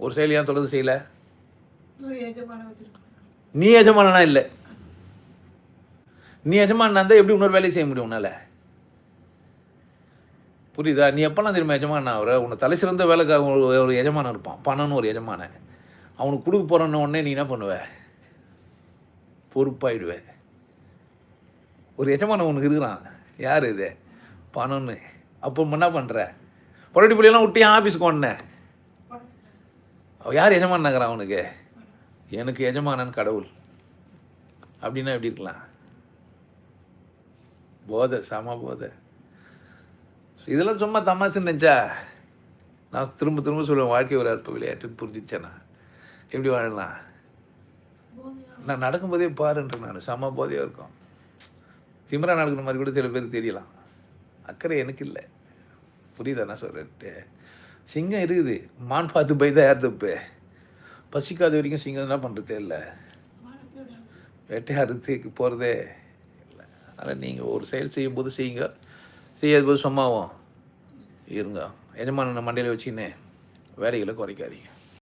ஒரு செயல் ஏன் தொடர்ந்து செய்யலை? நீ எஜமானனா இல்லை. நீ எஜமானா இருந்தால் எப்படி இன்னொரு வேலையை செய்ய முடியும் உன்னால்? புரியுதா? நீ எப்போல்லாம் தெரியுமா எஜமானா அவரை? உன்னை தலை சிறந்த வேலைக்கு ஒரு எஜமானம் இருப்பான், பணம்னு ஒரு எஜமானன். அவனுக்கு கொடுக்க போகிறன்னு உடனே நீ என்ன பண்ணுவ? பொறுப்பாயிடுவேன். ஒரு எஜமானம் உனக்கு இருக்கிறான். யார் இது? பணம்னு. அப்போ என்ன பண்ணுற? பொருட்டி பிள்ளையெல்லாம் விட்டு ஏன் ஆஃபீஸுக்கு ஒன்னே? யார் எஜமானாங்கிறான் அவனுக்கு? எனக்கு எஜமானன் கடவுள். அப்படின்னா எப்படி இருக்கலாம்? போதை, சம போதை. இதெல்லாம் சும்மா தமாசுன்னு நினச்சா? நான் திரும்ப திரும்ப சொல்லுவேன், வாழ்க்கை ஒரு அற்ப விளையாட்டுன்னு புரிஞ்சிச்சேண்ணா. எப்படி வாழலாம்? நான் நடக்கும்போதே பாருன்றேன். நான் செம போதையாக இருக்கும். திமிரா நடக்கிற மாதிரி கூட சில பேர் தெரியலாம். அக்கறை எனக்கு இல்லை. புரியுதா நான் சொல்கிறேன்ட்டு? சிங்கம் இருக்குது, மான் பார்த்து பயதான் யார் தப்பு? பசிக்காத வரைக்கும் சிங்கம் என்ன பண்ணுறது இல்லை, வேட்டையாடுறதுக்கு போகிறதே இல்லை. அதனால் நீங்கள் ஒரு செயல் செய்யும்போது செய்யுங்க, செய்யாத போது சும்மாவும் இருங்க. எஜமான மண்டையில் வச்சுன்னு வேலைகளை குறைக்காதீங்க.